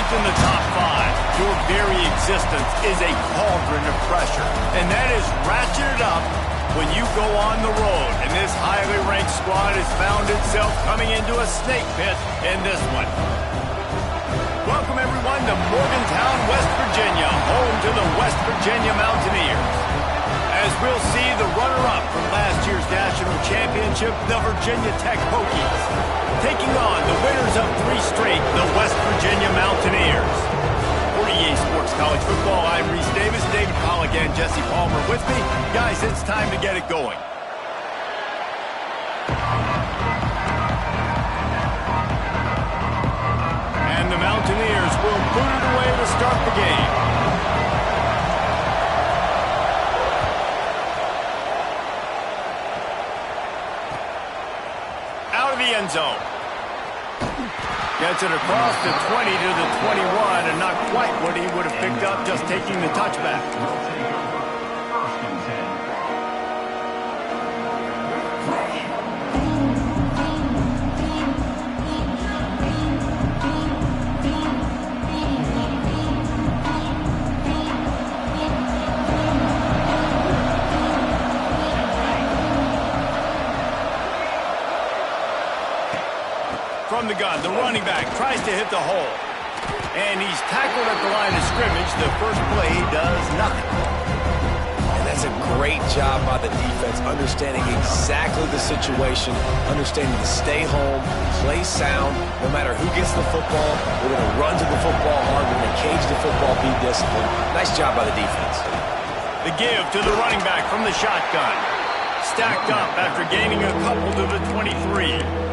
First in the top 5, your very existence is a cauldron of pressure, and that is ratcheted up when you go on the road, and this highly ranked squad has found itself coming into a snake pit in this one. Welcome, everyone, to Morgantown, West Virginia, home to the West Virginia Mountaineers. As we'll see the runner-up from last year's national championship, the Virginia Tech Hokies, taking on the winners of 3 straight, the West Virginia Mountaineers. For EA Sports College Football, I'm Reese Davis, David Pollack, and Jesse Palmer with me. Guys, it's time to get it going. And the Mountaineers will boot it away to start the game. Out of the end zone. Gets it across the 20 to the 21, and not quite what he would have picked up just taking the touchback. From the gun, the running back tries to hit the hole. And he's tackled at the line of scrimmage. The first play does nothing. And that's a great job by the defense, understanding exactly the situation, understanding to stay home, play sound. No matter who gets the football, we're going to run to the football hard. We're going to cage the football, be disciplined. Nice job by the defense. The give to the running back from the shotgun. Stacked up after gaining a couple to the 23.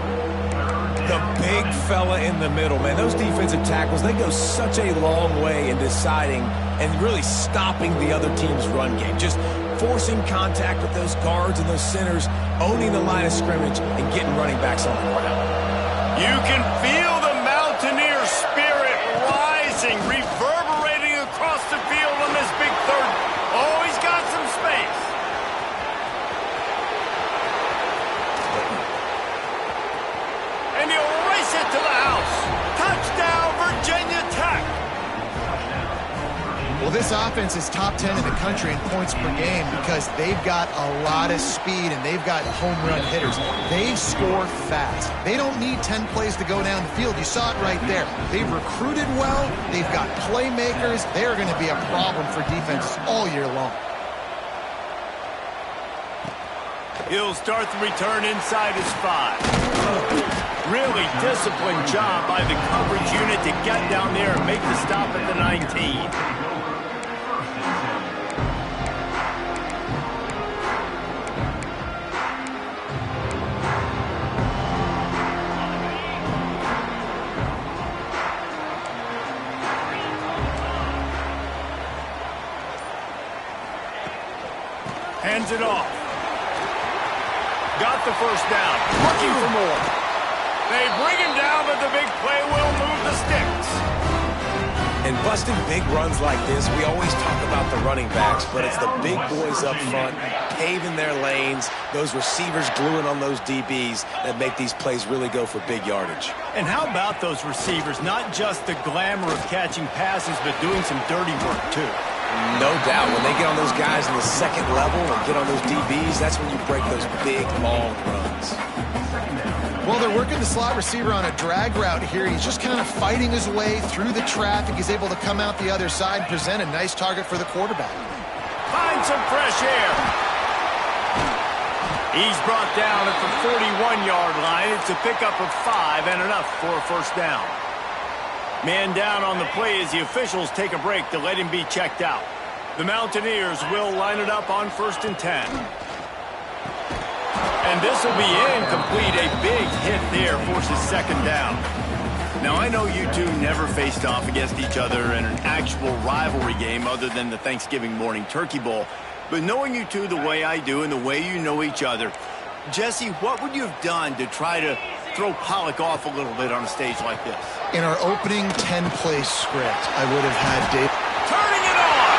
The big fella in the middle, man. Those defensive tackles, they go such a long way in deciding and really stopping the other team's run game. Just forcing contact with those guards and those centers, owning the line of scrimmage, and getting running backs on the ground. You can feel the Mountaineer spirit rising, reverberating across the field on this big third. Oh, he's got some space. And he'll race it to the house. Touchdown, Virginia Tech. Well, this offense is top 10 in the country in points per game because they've got a lot of speed and they've got home run hitters. They score fast. They don't need 10 plays to go down the field. You saw it right there. They've recruited well. They've got playmakers. They're going to be a problem for defenses all year long. He'll start the return inside his 5. Really disciplined job by the coverage unit to get down there and make the stop at the 19. Hands it off. Got the first down. Looking for more. They bring him down, but the big play will move the sticks. And busting big runs like this, we always talk about the running backs, but it's the big boys up front, paving their lanes, those receivers gluing on those DBs that make these plays really go for big yardage. And how about those receivers? Not just the glamour of catching passes, but doing some dirty work, too. No doubt. When they get on those guys in the second level and get on those DBs, that's when you break those big, long runs. Well, they're working the slot receiver on a drag route here. He's just kind of fighting his way through the traffic. He's able to come out the other side and present a nice target for the quarterback. Find some fresh air. He's brought down at the 41-yard line. It's a pickup of 5 and enough for a first down. Man down on the play as the officials take a break to let him be checked out. The Mountaineers will line it up on 1st and 10. And this will be incomplete. A big hit there forces second down. Now, I know you two never faced off against each other in an actual rivalry game other than the Thanksgiving morning Turkey Bowl. But knowing you two the way I do and the way you know each other, Jesse, what would you have done to try to throw Pollack off a little bit on a stage like this? In our opening 10-play script, I would have had Dave. Turning it on!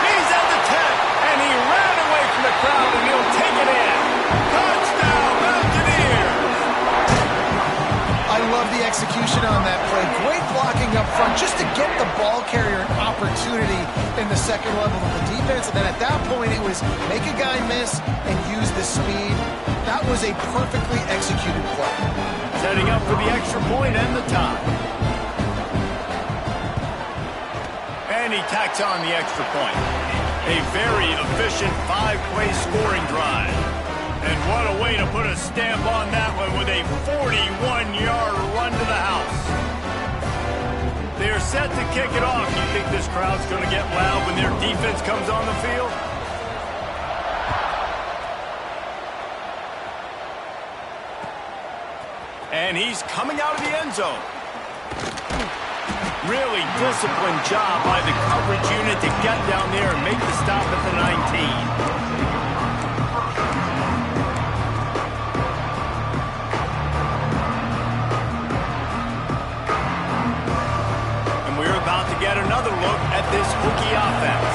He's at the 10, and he ran away from the crowd, and he'll take it in. Touchdown, Mountaineers! I love the execution on that play. Great blocking up front just to get the ball carrier an opportunity in the second level of the defense. And then at that point, it was make a guy miss and use the speed. That was a perfectly executed play. Setting up for the extra point and the tie. And he tacks on the extra point. A very efficient 5-play scoring drive. And what a way to put a stamp on that one with a 41-yard run to the house. They're set to kick it off. You think this crowd's going to get loud when their defense comes on the field? And he's coming out of the end zone. Really disciplined job by the coverage unit to get down there and make the stop at the 19. Get another look at this Hokie offense.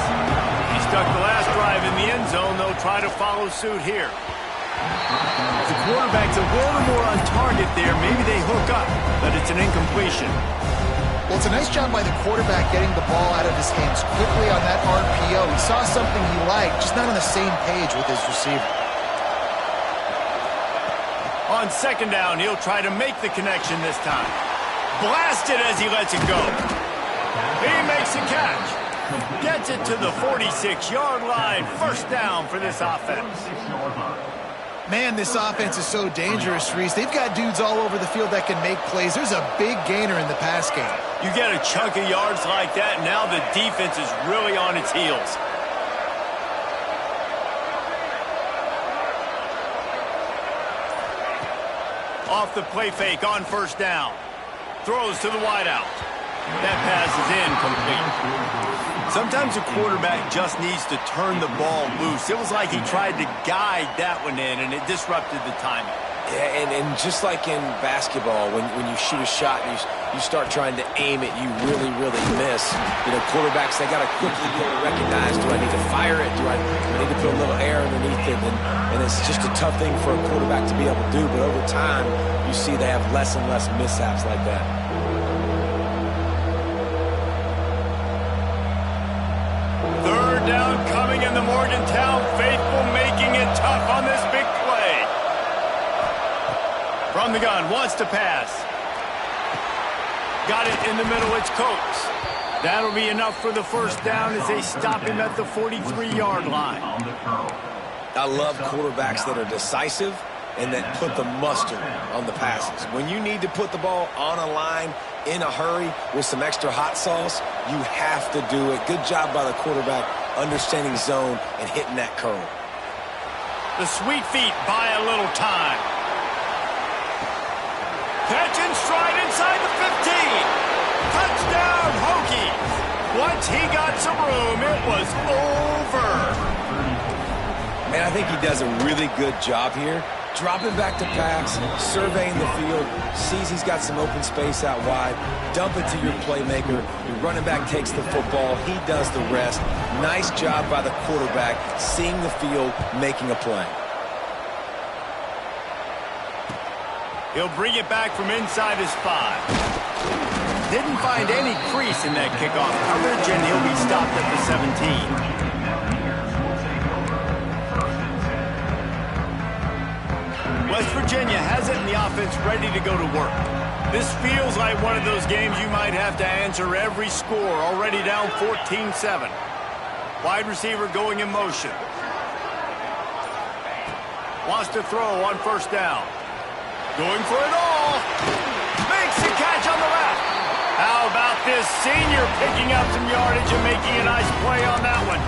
He stuck the last drive in the end zone. They'll try to follow suit here. The quarterback's a little more on target there. Maybe they hook up, but it's an incompletion. Well, it's a nice job by the quarterback getting the ball out of his hands quickly on that RPO. He saw something he liked, just not on the same page with his receiver. On second down, he'll try to make the connection this time. Blasted as he lets it go. He makes a catch. Gets it to the 46-yard line. First down for this offense. Man, this offense is so dangerous, Reese. They've got dudes all over the field that can make plays. There's a big gainer in the pass game. You get a chunk of yards like that, and now the defense is really on its heels. Off the play fake on first down. Throws to the wideout. That pass is incomplete. Sometimes a quarterback just needs to turn the ball loose. It was like he tried to guide that one in, and it disrupted the timing. Yeah, and just like in basketball, when you shoot a shot and you start trying to aim it, you really miss. You know, quarterbacks, they got to quickly be able to recognize, do I need to fire it? Do I need to put a little air underneath it? And it's just a tough thing for a quarterback to be able to do. But over time, you see they have less and less mishaps like that. Third down coming in the Morgantown faithful, making it tough on this big play. From the gun, wants to pass. Got it in the middle, it's Coates. That'll be enough for the first down as they stop him at the 43-yard line. I love quarterbacks that are decisive and that put the mustard on the passes. When you need to put the ball on a line in a hurry with some extra hot sauce, you have to do it. Good job by the quarterback understanding zone and hitting that curl. The sweet feet buy a little time. Catch and stride inside the 15. Touchdown, Hokies. Once he got some room, it was over. Man, I think he does a really good job here. Dropping back to pass, surveying the field, sees he's got some open space out wide, dump it to your playmaker, your running back takes the football, he does the rest. Nice job by the quarterback, seeing the field, making a play. He'll bring it back from inside his 5. Didn't find any crease in that kickoff coverage, and he'll be stopped at the 17. West Virginia has it in the offense ready to go to work. This feels like one of those games you might have to answer every score, already down 14-7. Wide receiver going in motion. Wants to throw on first down. Going for it all. Makes the catch on the left. How about this senior picking up some yardage and making a nice play on that one?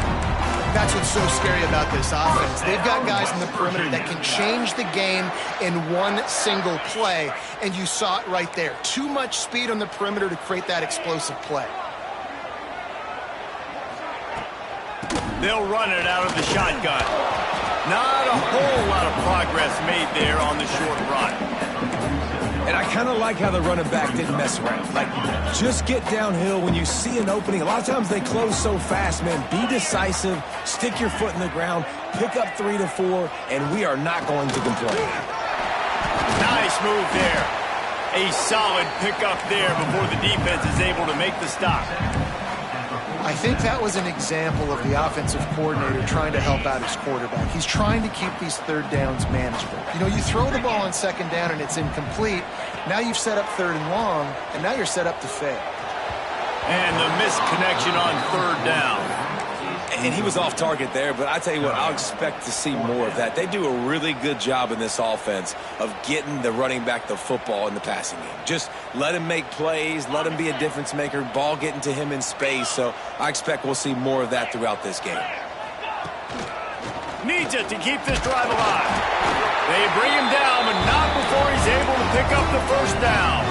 That's what's so scary about this offense. They've got guys in the perimeter that can change the game in one single play, and you saw it right there. Too much speed on the perimeter to create that explosive play. They'll run it out of the shotgun. Not a whole lot of progress made there on the short run. And I kind of like how the running back didn't mess around. Like, just get downhill when you see an opening. A lot of times they close so fast, man. Be decisive, stick your foot in the ground, pick up 3 to 4, and we are not going to complain. Nice move there. A solid pickup there before the defense is able to make the stop. I think that was an example of the offensive coordinator trying to help out his quarterback. He's trying to keep these third downs manageable. You know, you throw the ball on second down and it's incomplete. Now you've set up third and long, and now you're set up to fail. And the missed connection on third down. And he was off target there, but I tell you what, I'll expect to see more of that. They do a really good job in this offense of getting the running back the football in the passing game. Just let him make plays, let him be a difference maker, ball getting to him in space. So I expect we'll see more of that throughout this game. Needs it to keep this drive alive. They bring him down, but not before he's able to pick up the first down.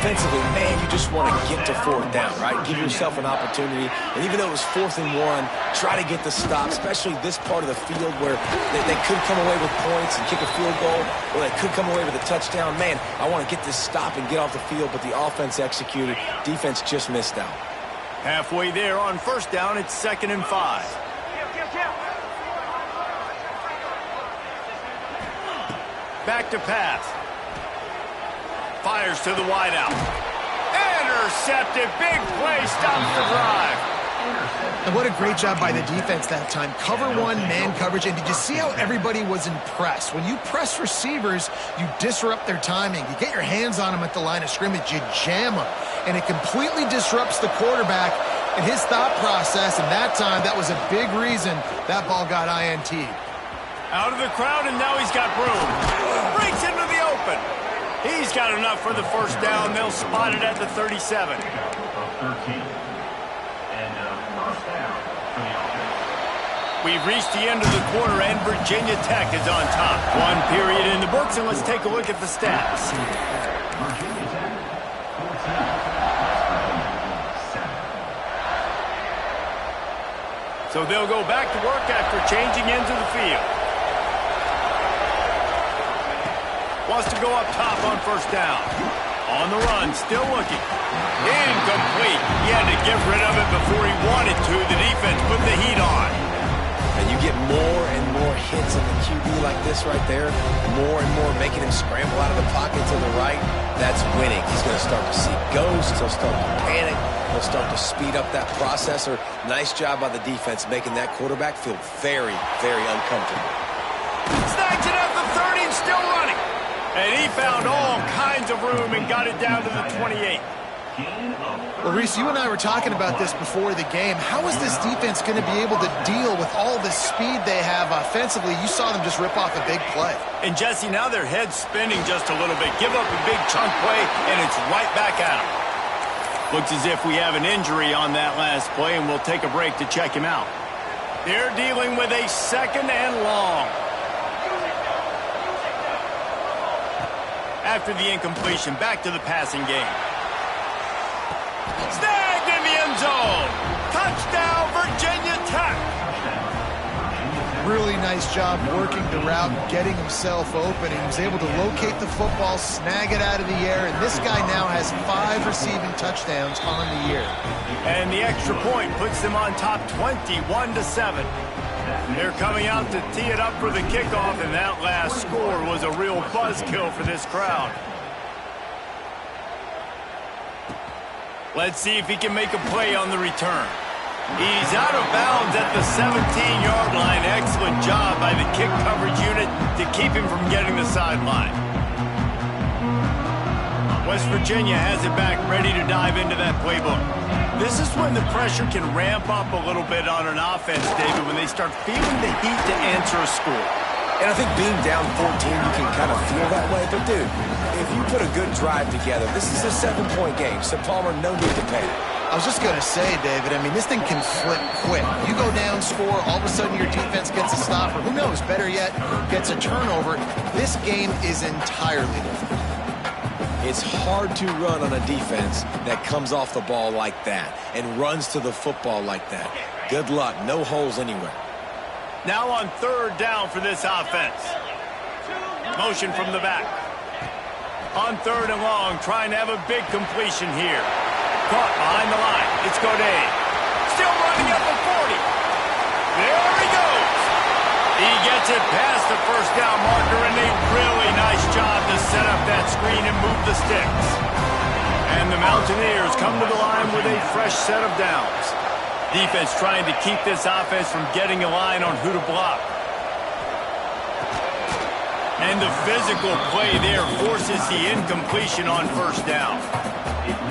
Defensively, man, you just want to get to fourth down, right? Give yourself an opportunity. And even though it was 4th and 1, try to get the stop, especially this part of the field where they could come away with points and kick a field goal, or they could come away with a touchdown. Man, I want to get this stop and get off the field, but the offense executed. Defense just missed out. Halfway there on first down, it's 2nd and 5. Back to pass. Fires to the wideout. Intercepted. Big play. Stops the drive. And what a great job by the defense that time. Cover one, man coverage. And did you see how everybody was impressed? When you press receivers, you disrupt their timing. You get your hands on them at the line of scrimmage. You jam them. And it completely disrupts the quarterback and his thought process. And that time, that was a big reason that ball got INT'd. Out of the crowd, and now he's got room. Breaks into the open. He's got enough for the first down. They'll spot it at the 37. We've reached the end of the quarter, and Virginia Tech is on top. 1 period in the books, and let's take a look at the stats. So they'll go back to work after changing ends of the field. Wants to go up top on first down. On the run, still looking. Incomplete. He had to get rid of it before he wanted to. The defense put the heat on. And you get more and more hits in the QB like this right there. More and more making him scramble out of the pocket to the right. That's winning. He's going to start to see ghosts. He'll start to panic. He'll start to speed up that processor. Nice job by the defense making that quarterback feel very, very uncomfortable. Snags it at the 30 and still running. And he found all kinds of room and got it down to the 28. Well, Reese, you and I were talking about this before the game. How is this defense going to be able to deal with all the speed they have offensively? You saw them just rip off a big play. And, Jesse, now their head's spinning just a little bit. Give up a big chunk play, and it's right back at them. Looks as if we have an injury on that last play, and we'll take a break to check him out. They're dealing with a 2nd and long. After the incompletion, back to the passing game. Snagged in the end zone. Touchdown, Virginia Tech. Really nice job working the route, getting himself open. He was able to locate the football, snag it out of the air, and this guy now has 5 receiving touchdowns on the year. And the extra point puts them on top 21-7. They're coming out to tee it up for the kickoff, and that last score was a real buzzkill for this crowd. Let's see if he can make a play on the return. He's out of bounds at the 17-yard line. Excellent job by the kick coverage unit to keep him from getting the sideline. West Virginia has it back, ready to dive into that playbook. This is when the pressure can ramp up a little bit on an offense, David, when they start feeling the heat to answer a score. And I think being down 14, you can kind of feel that way. But, dude, if you put a good drive together, this is a 7-point game. So, Palmer, no need to panic. I was just going to say, David, I mean, this thing can flip quick. You go down, score, all of a sudden your defense gets a stop, or who knows, better yet, gets a turnover. This game is entirely different. It's hard to run on a defense that comes off the ball like that and runs to the football like that. Good luck. No holes anywhere. Now on 3rd down for this offense. Motion from the back. On 3rd and long, trying to have a big completion here. Caught behind the line. It's Godet. Still running up the 40. There he goes. He gets it past the first down marker, and a really nice job to set up that screen screen and move the sticks. And the Mountaineers come to the line with a fresh set of downs. Defense trying to keep this offense from getting a line on who to block. And the physical play there forces the incompletion on first down.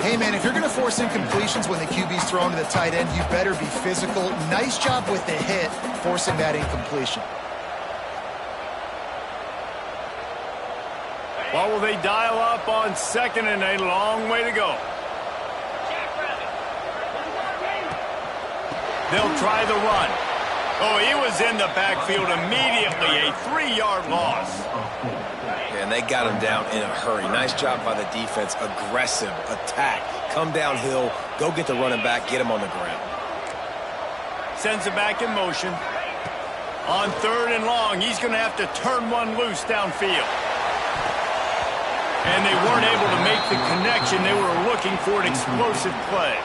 Hey, man, if you're going to force incompletions when the QB's thrown to the tight end, you better be physical. Nice job with the hit, forcing that incompletion. Well, will they dial up on second and a long way to go? They'll try the run. Oh, he was in the backfield immediately. A 3-yard loss. And they got him down in a hurry. Nice job by the defense. Aggressive attack. Come downhill. Go get the running back. Get him on the ground. Sends it back in motion. On 3rd and long, he's going to have to turn one loose downfield. And they weren't able to make the connection. They were looking for an explosive play.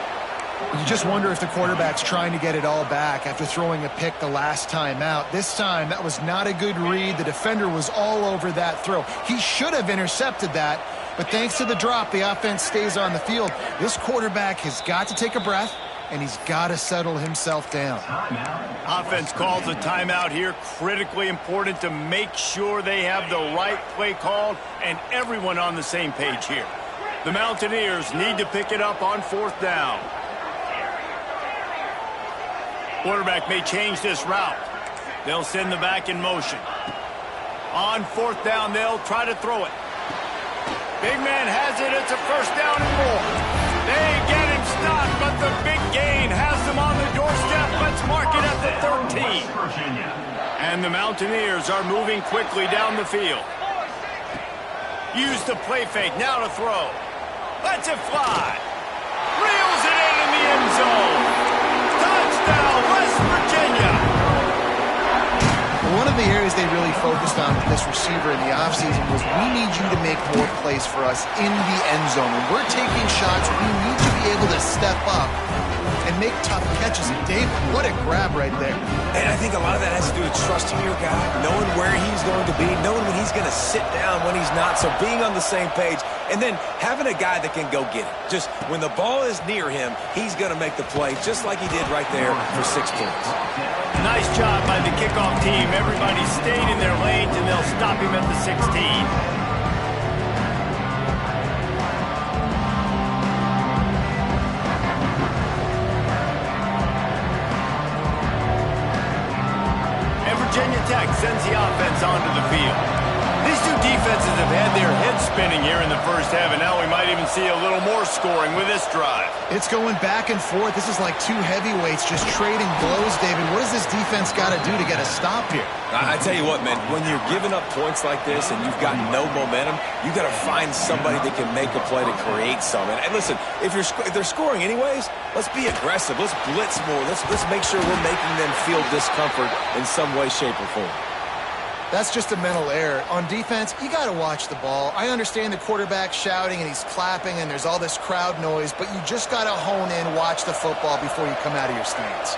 You just wonder if the quarterback's trying to get it all back after throwing a pick the last time out. This time, that was not a good read. The defender was all over that throw. He should have intercepted that, but thanks to the drop, the offense stays on the field. This quarterback has got to take a breath, and he's got to settle himself down. Offense calls a timeout here. Critically important to make sure they have the right play called and everyone on the same page here. The Mountaineers need to pick it up on 4th down. Quarterback may change this route. They'll send the back in motion. On 4th down, they'll try to throw it. Big man has it. It's a 1st down and more. They get him stopped, but the big gain has them on the doorstep. Let's mark it at the 13. And the Mountaineers are moving quickly down the field. Use the play fake. Now to throw. Lets it fly. Reels it in the end zone. Touchdown, West Virginia. One of the areas they really focused on with this receiver in the offseason was we need you to make more plays for us in the end zone. When we're taking shots, we need to be able to step up and make tough catches. And Dave, what a grab right there. And I think a lot of that has to do with trusting your guy, knowing where he's going to be, knowing when he's going to sit down, when he's not, so being on the same page, and then having a guy that can go get it. Just when the ball is near him, he's going to make the play, just like he did right there for 6 points. Nice job by the kickoff team. Everybody stayed in their lanes, and they'll stop him at the 16. Virginia Tech sends the offense onto the field. These two defenses have had their heads spinning here in the first half, and now we might even see a little more scoring with this drive. It's going back and forth. This is like two heavyweights just trading blows, David. What does this defense got to do to get a stop here? I tell you what, man, when you're giving up points like this and you've got no momentum, you got to find somebody that can make a play to create something. And listen, if they're scoring anyways, let's be aggressive. Let's blitz more. Let's make sure we're making them feel discomfort in some way, shape, or form. That's just a mental error. On defense, you got to watch the ball. I understand the quarterback shouting and he's clapping and there's all this crowd noise, but you just got to hone in, watch the football before you come out of your stance.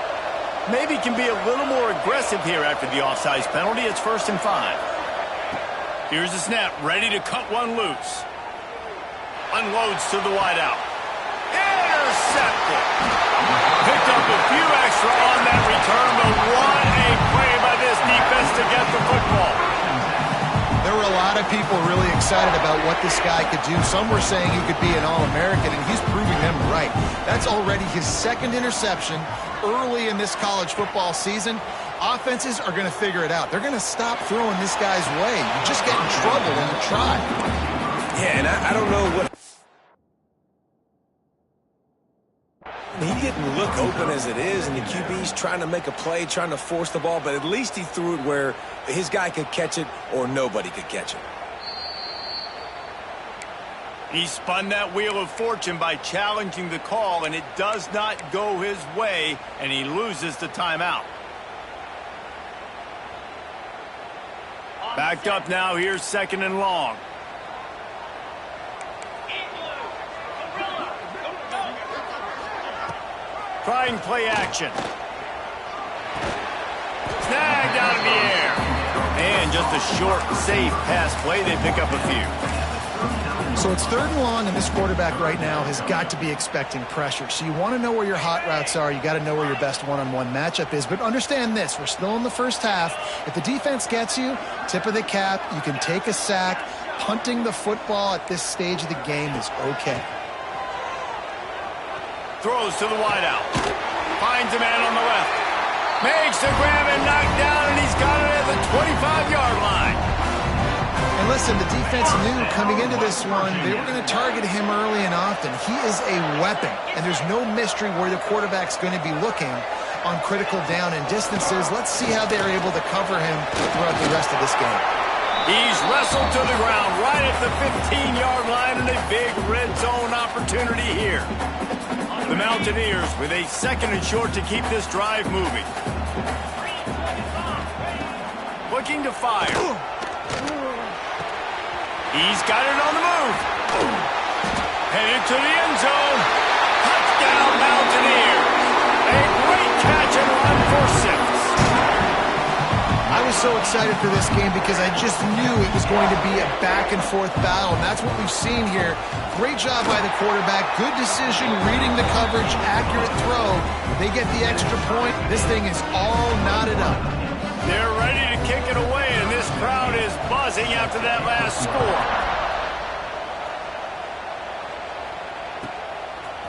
Maybe can be a little more aggressive here after the offsides penalty. It's 1st and 5. Here's the snap, ready to cut one loose. Unloads to the wideout. Intercepted. Picked up a few extra on that return, but what a play by this defense to get the football. There were a lot of people really excited about what this guy could do. Some were saying he could be an All-American, and he's proving them right. That's already his 2nd interception early in this college football season. Offenses are going to figure it out. They're going to stop throwing this guy's way. You just get in trouble when you try. Yeah, and I don't know what... He didn't look open as it is, and the QB's trying to make a play, trying to force the ball, but at least he threw it where his guy could catch it or nobody could catch it. He spun that wheel of fortune by challenging the call, and it does not go his way, and he loses the timeout. Backed up now, here's 2nd and long. Trying play action. Snagged out of the air. And just a short, safe pass play. They pick up a few. So it's 3rd and long, and this quarterback right now has got to be expecting pressure. So you want to know where your hot routes are. You got to know where your best one-on-one matchup is. But understand this, we're still in the first half. If the defense gets you, tip of the cap, you can take a sack. Punting the football at this stage of the game is okay. Throws to the wideout. Finds a man on the left. Makes the grab and knock down, and he's got it at the 25-yard line. And listen, the defense knew coming into this one, they were going to target him early and often. He is a weapon, and there's no mystery where the quarterback's going to be looking on critical down and distances. Let's see how they're able to cover him throughout the rest of this game. He's wrestled to the ground right at the 15-yard line, and a big red zone opportunity here. The Mountaineers with a 2nd and short to keep this drive moving. Looking to fire. He's got it on the move. Headed to the end zone. Touchdown, Mountaineers. A great catch and run for 6. I was so excited for this game because I just knew it was going to be a back-and-forth battle, and that's what we've seen here. Great job by the quarterback. Good decision, reading the coverage, accurate throw. They get the extra point. This thing is all knotted up. They're ready to kick it away, and this crowd is buzzing after that last score.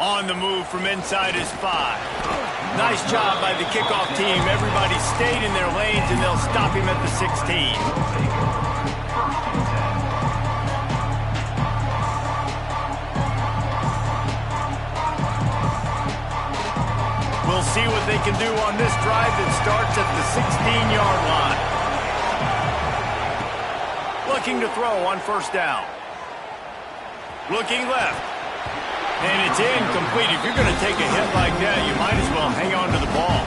On the move from inside his 5. Nice job by the kickoff team. Everybody stayed in their lanes, and they'll stop him at the 16. We'll see what they can do on this drive that starts at the 16-yard line. Looking to throw on 1st down. Looking left. And it's incomplete. If you're going to take a hit like that, you might as well hang on to the ball.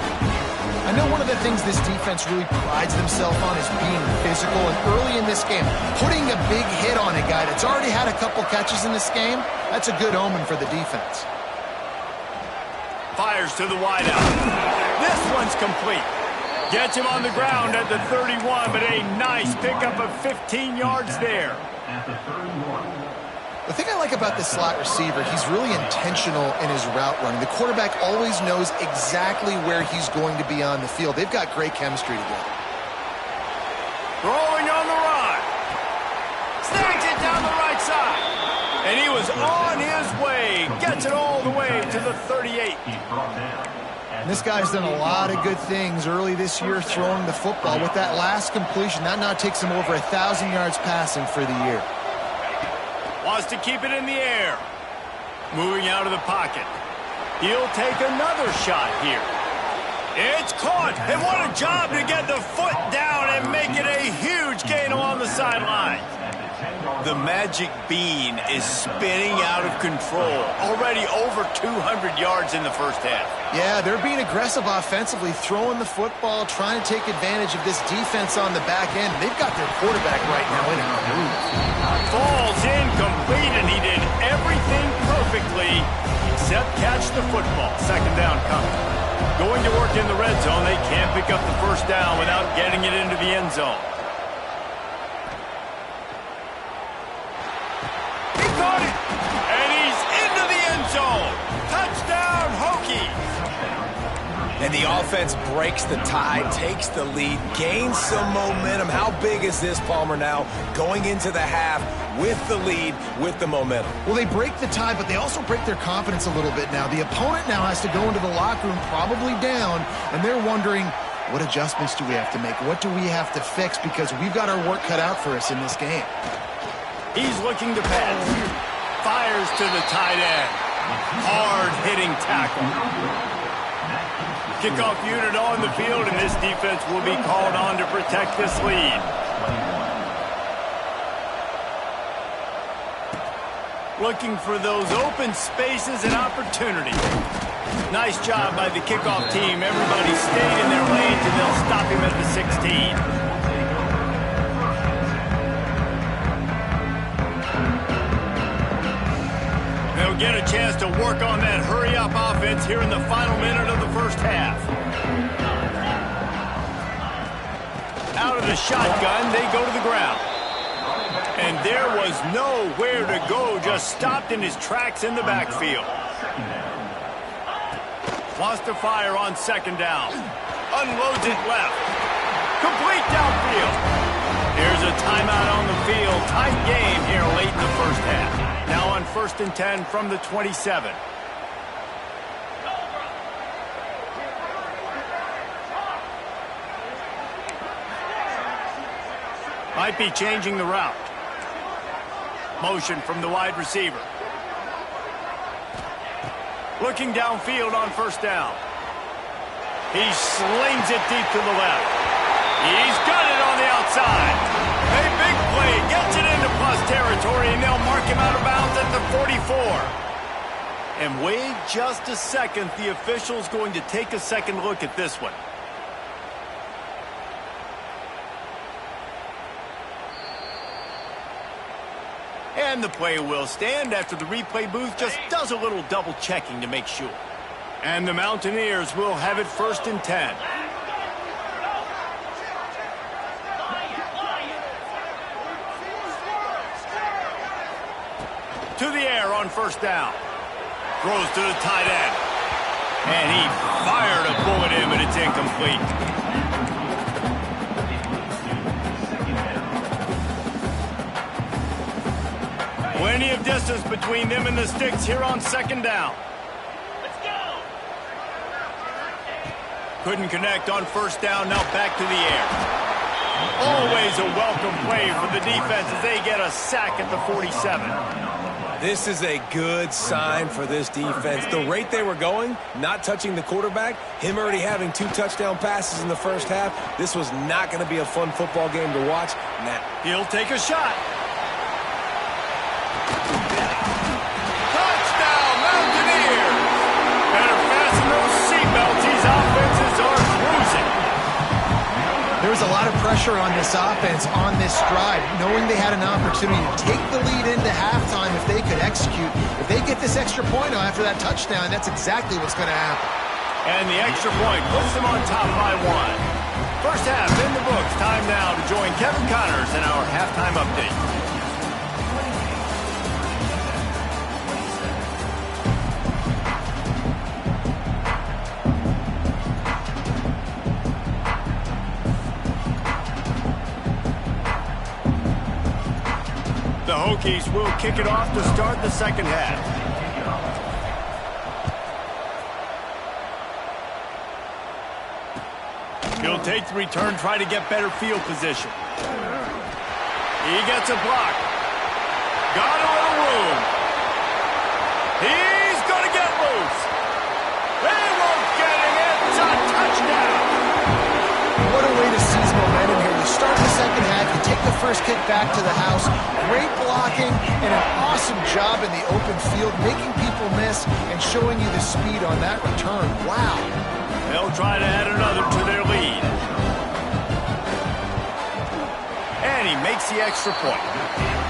I know one of the things this defense really prides themselves on is being physical. And early in this game, putting a big hit on a guy that's already had a couple catches in this game, that's a good omen for the defense. Fires to the wideout. This one's complete. Gets him on the ground at the 31, but a nice pickup of 15 yards there. At the 31. The thing I like about this slot receiver, he's really intentional in his route running. The quarterback always knows exactly where he's going to be on the field. They've got great chemistry together. Throwing on the run. Snags it down the right side. And he was on his way. Gets it all the way to the 38. And this guy's done a lot of good things early this year throwing the football. With that last completion, that now takes him over 1,000 yards passing for the year. Wants to keep it in the air. Moving out of the pocket. He'll take another shot here. It's caught. And what a job to get the foot down and make it a huge gain along the sideline. The magic bean is spinning out of control. Already over 200 yards in the first half. Yeah, they're being aggressive offensively, throwing the football, trying to take advantage of this defense on the back end. They've got their quarterback right now in a groove. Falls incomplete, and he did everything perfectly except catch the football. 2nd down coming. Going to work in the red zone. They can't pick up the 1st down without getting it into the end zone. He caught it, and he's into the end zone. Touchdown, Hokies. And the offense breaks the tie, takes the lead, gains some momentum. How big is this, Palmer, now going into the half with the lead, with the momentum? Well, they break the tie, but they also break their confidence a little bit now. The opponent now has to go into the locker room probably down, and they're wondering, what adjustments do we have to make? What do we have to fix? Because we've got our work cut out for us in this game. He's looking to pass. Fires to the tight end. Hard-hitting tackle. Kickoff unit on the field, and this defense will be called on to protect this lead. Looking for those open spaces and opportunities. Nice job by the kickoff team. Everybody stayed in their lanes, and they'll stop him at the 16. They'll get a chance to work on that hurry-up offense here in the final minute of the first half. Out of the shotgun, they go to the ground. And there was nowhere to go, just stopped in his tracks in the backfield. Wants to fire on second down. Unloads it left. Complete downfield. Here's a timeout on the field. Tight game here late in the first half. Now on 1st and 10 from the 27. Might be changing the route. Motion from the wide receiver. Looking downfield on 1st down. He slings it deep to the left. He's got it on the outside. A big play. Gets it into plus territory, and they'll mark him out of bounds at the 44. And wait just a second. The official's going to take a second look at this one. And the play will stand after the replay booth just does a little double checking to make sure. And the Mountaineers will have it 1st and 10. To the air on 1st down. Throws to the tight end. And he fired a bullet in, but it's incomplete. Plenty of distance between them and the sticks here on 2nd down. Let's go. Couldn't connect on 1st down, now back to the air. Always a welcome play for the defense as they get a sack at the 47. This is a good sign for this defense. The rate they were going, not touching the quarterback, him already having 2 touchdown passes in the first half, this was not going to be a fun football game to watch. Now, he'll take a shot. Touchdown, Mountaineers! Better fasten those seatbelts. These offenses are cruising. There was a lot of pressure on this offense on this drive, knowing they had an opportunity to take the lead into halftime if they could execute. If they get this extra point after that touchdown, that's exactly what's going to happen. And the extra point puts them on top by 1. First half in the books. Time now to join Kevin Connors in our halftime update. The Hokies will kick it off to start the second half. He'll take the return, try to get better field position. He gets a block. Got a little room. He's going to get loose. They won't get him. It's a touchdown. What a way to seize momentum here. You start the second half, you take the first kick back to the house. Great blocking and an awesome job in the open field, making people miss and showing you the speed on that return. Wow. They'll try to add another to their lead. And he makes the extra point.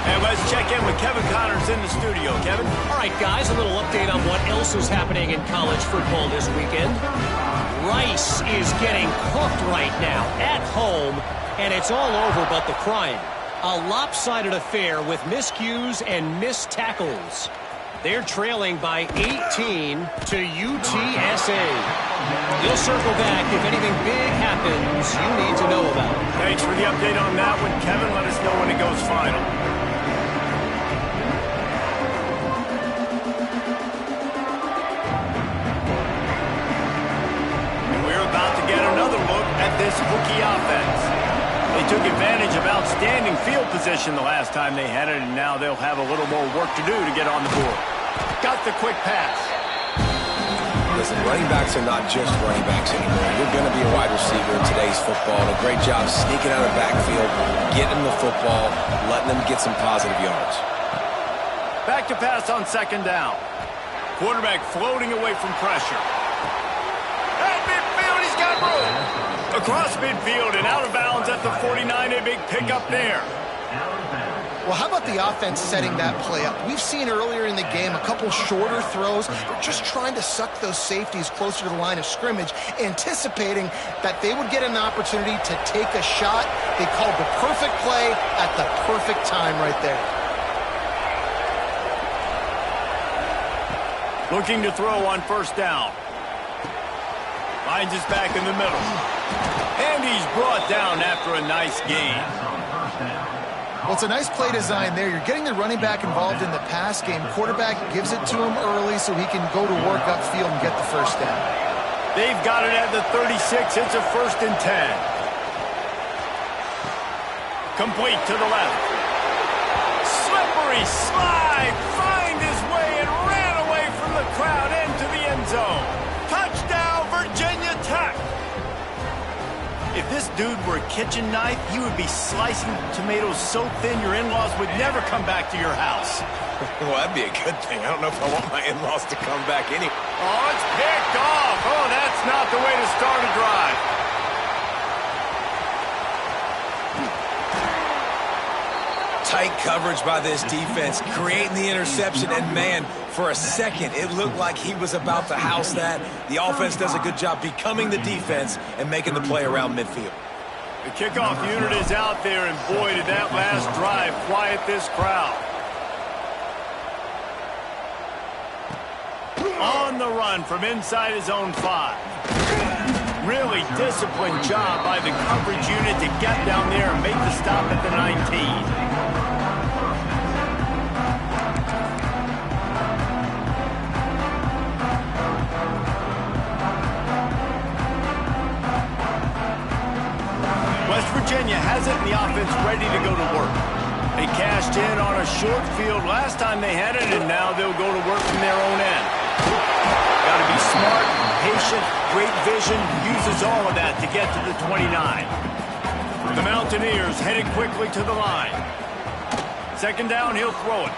And let's check in with Kevin Connors in the studio. Kevin? All right, guys, a little update on what else is happening in college football this weekend. Rice is getting cooked right now at home, and it's all over but the crime. A lopsided affair with miscues and missed tackles. They're trailing by 18 to UTSA. We'll circle back if anything big happens you need to know about. Thanks for the update on that one, Kevin. Let us know when it goes final. And we're about to get another look at this Hokie offense. They took advantage of outstanding field position the last time they had it, and now they'll have a little more work to do to get on the board. Got the quick pass. listen, running backs are not just running backs anymore. You're going to be a wide receiver in today's football. And a great job sneaking out of the backfield, getting the football, letting them get some positive yards. Back to pass on second down. Quarterback floating away from pressure. At midfield, he's got room. Across midfield and out of bounds at the 49, a big pickup there. Well, how about the offense setting that play up? We've seen earlier in the game a couple shorter throws. They're just trying to suck those safeties closer to the line of scrimmage, anticipating that they would get an opportunity to take a shot. They called the perfect play at the perfect time right there. Looking to throw on first down. Finds his back in the middle. And he's brought down after a nice gain. Well, it's a nice play design there. You're getting the running back involved in the pass game. Quarterback gives it to him early so he can go to work upfield and get the first down. They've got it at the 36. It's a 1st and 10. Complete to the left. Slippery slide. Find his way and ran away from the crowd into the end zone. Touchdown, Virginia Tech. If this dude were a kitchen knife, he would be slicing tomatoes so thin your in-laws would never come back to your house. Well, that'd be a good thing. I don't know if I want my in-laws to come back any. Oh, it's picked off. Oh, that's not the way to start a drive. Tight coverage by this defense, creating the interception, and man, for a second, it looked like he was about to house that. The offense does a good job becoming the defense and making the play around midfield. The kickoff unit is out there, and boy, did that last drive quiet this crowd. On the run from inside his own 5. Really disciplined job by the coverage unit to get down there and make the stop at the 19. West Virginia has it, and the offense ready to go to work. They cashed in on a short field last time they had it, and now they'll go to work from their own end. Got to be smart, patient, great vision, uses all of that to get to the 29. The Mountaineers headed quickly to the line. 2nd down, he'll throw it.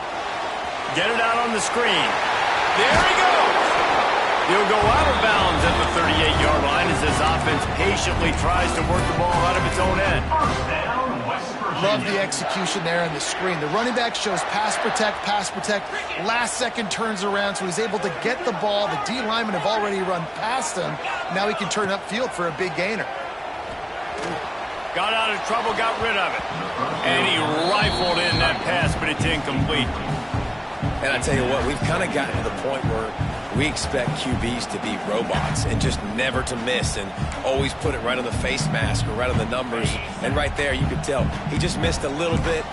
Get it out on the screen. There he goes! He'll go out of bounds at the 38-yard line as this offense patiently tries to work the ball out of its own end. Love the execution there on the screen. The running back shows pass protect, last second turns around, so he's able to get the ball. The D linemen have already run past him. Now he can turn upfield for a big gainer. Got out of trouble, got rid of it. And he rifled in that pass, but it's incomplete. And I tell you what, we've kind of gotten to the point where we expect QBs to be robots and just never to miss and always put it right on the face mask or right on the numbers. And right there, you could tell he just missed a little bit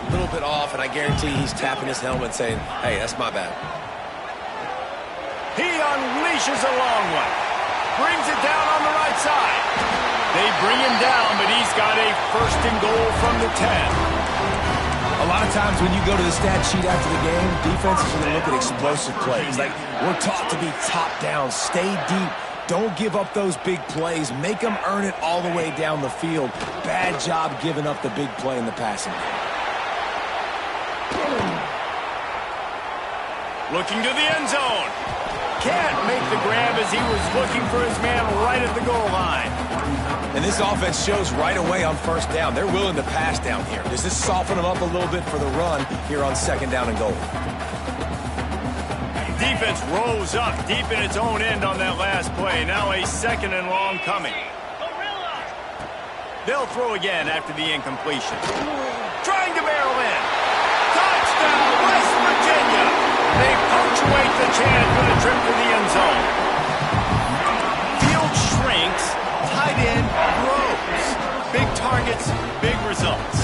off, and I guarantee he's tapping his helmet saying, hey, that's my bad. He unleashes a long one. Brings it down on the right side. They bring him down, but he's got a 1st and goal from the 10. A lot of times when you go to the stat sheet after the game, defenses are going to look at explosive plays. Like, we're taught to be top down, stay deep, don't give up those big plays, make them earn it all the way down the field. Bad job giving up the big play in the passing game. Looking to the end zone. Can't make the grab as he was looking for his man right at the goal line. And this offense shows right away on 1st down. They're willing to pass down here. Does this soften them up a little bit for the run here on 2nd down and goal? Defense rose up deep in its own end on that last play. Now a 2nd and long coming. They'll throw again after the incompletion. Trying to barrel in. Touchdown, West Virginia. They punctuate the chant for the trip to the end zone. Field shrinks. Tight end grows. Big targets, big results.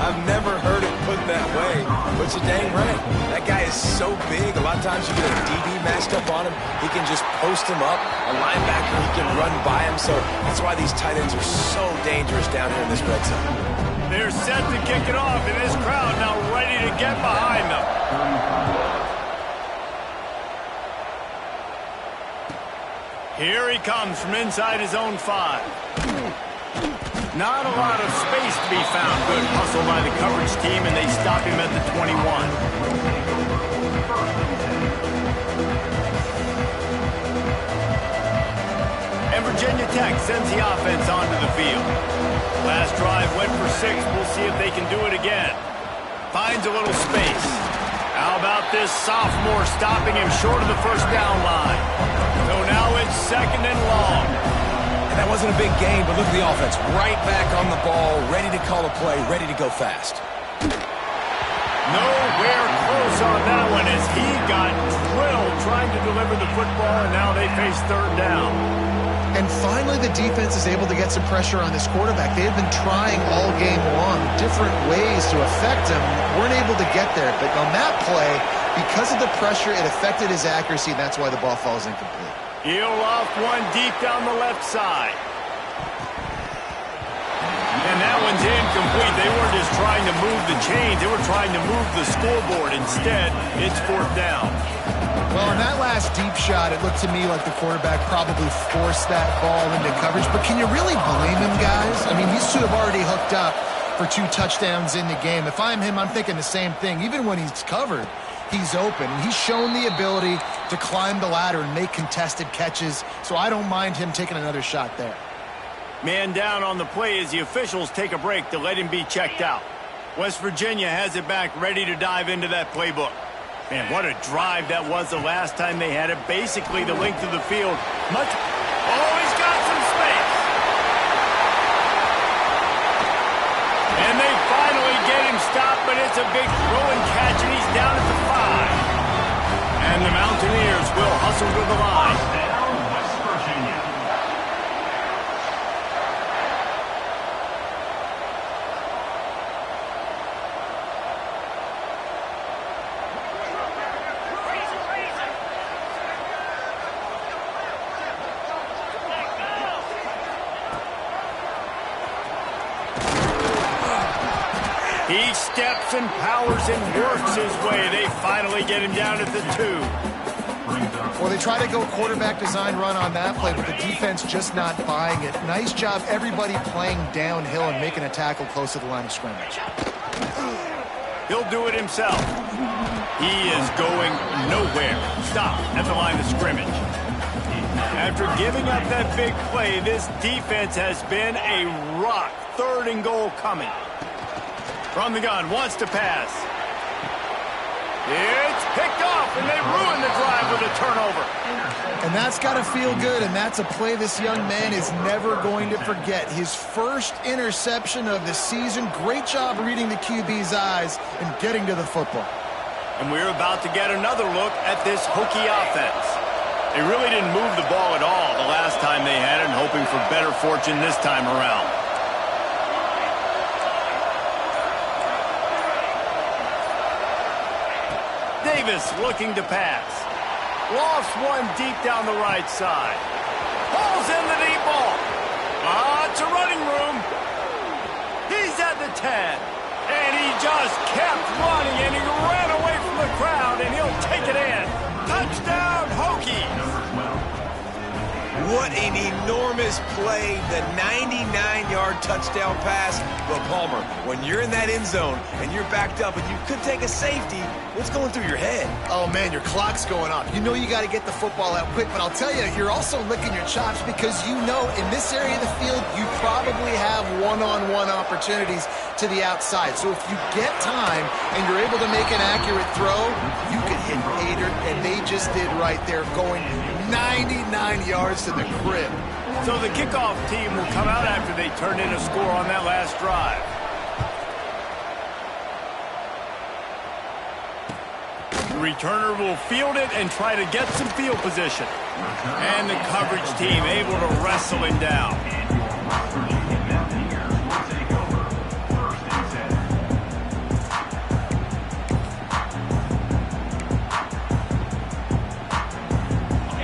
I've never heard it put that way, but you're dang right. That guy is so big. A lot of times you get a DB matched up on him. He can just post him up. A linebacker, he can run by him. So that's why these tight ends are so dangerous down here in this red zone. They're set to kick it off, and this crowd now ready to get behind them. Here he comes from inside his own 5. Not a lot of space to be found. Good hustle by the coverage team, and they stop him at the 21. And Virginia Tech sends the offense onto the field. Last drive went for 6. We'll see if they can do it again. Finds a little space. How about this sophomore stopping him short of the first down line? So now it's 2nd and long. And that wasn't a big gain, but look at the offense. Right back on the ball, ready to call a play, ready to go fast. Nowhere close on that one as he got drilled trying to deliver the football, and now they face 3rd down. And finally, the defense is able to get some pressure on this quarterback. They have been trying all game long different ways to affect him. Weren't able to get there. But on that play, because of the pressure, it affected his accuracy, and that's why the ball falls incomplete. He'll off one deep down the left side. And that one's incomplete. They weren't just trying to move the chains. They were trying to move the scoreboard. Instead, it's 4th down. Well, in that last deep shot, it looked to me like the quarterback probably forced that ball into coverage. But can you really blame him, guys? I mean, these two have already hooked up for 2 touchdowns in the game. If I'm him, I'm thinking the same thing. Even when he's covered, he's open. He's shown the ability to climb the ladder and make contested catches. So I don't mind him taking another shot there. Man down on the play as the officials take a break to let him be checked out. West Virginia has it back, ready to dive into that playbook. Man, what a drive that was the last time they had it. Basically the length of the field. Oh, he's got some space. And they finally get him stopped, but it's a big throw and catch, and he's down at the 5. And the Mountaineers will hustle to the line. West Virginia. He steps and powers and works his way. They finally get him down at the 2. Well, they try to go quarterback design run on that play, but the defense just not buying it. Nice job, everybody playing downhill and making a tackle close to the line of scrimmage. He'll do it himself. He is going nowhere. Stop at the line of scrimmage. After giving up that big play, this defense has been a rock. 3rd and goal coming. From the gun, wants to pass. It's picked off, and they ruin the drive with a turnover. And that's got to feel good, and that's a play this young man is never going to forget. His first interception of the season. Great job reading the QB's eyes and getting to the football. And we're about to get another look at this Hokie offense. They really didn't move the ball at all the last time they had it, and hoping for better fortune this time around. Davis looking to pass. Lofts one deep down the right side. Pulls in the deep ball. It's a running room. He's at the 10. And he just kept running, and he ran away from the crowd, and he'll take it in. Touchdown, Hokies. What an enormous play, the 99-yard touchdown pass. But Palmer, when you're in that end zone and you're backed up and you could take a safety, what's going through your head? Oh, man, your clock's going up. You know you got to get the football out quick, but I'll tell you, you're also licking your chops because you know in this area of the field, you probably have one-on-one opportunities to the outside. So if you get time and you're able to make an accurate throw, you can hit Hader, and they just did right there, going 99 yards to the crib. So the kickoff team will come out after they turn in a score on that last drive. The returner will field it and try to get some field position. And the coverage team able to wrestle him down.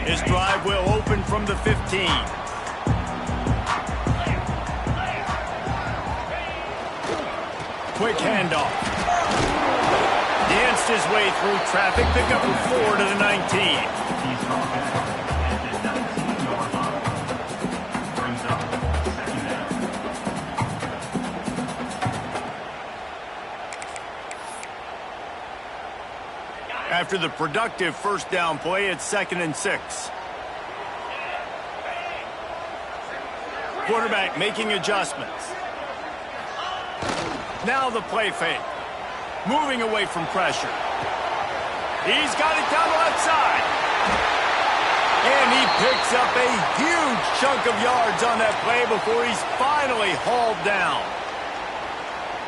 His drive will open from the 15. Quick handoff. Danced his way through traffic, pick up a 4 to the 19. After the productive first down play, it's 2nd and 6. Quarterback making adjustments. Now the play fake. Moving away from pressure. He's got it down the left side. And he picks up a huge chunk of yards on that play before he's finally hauled down.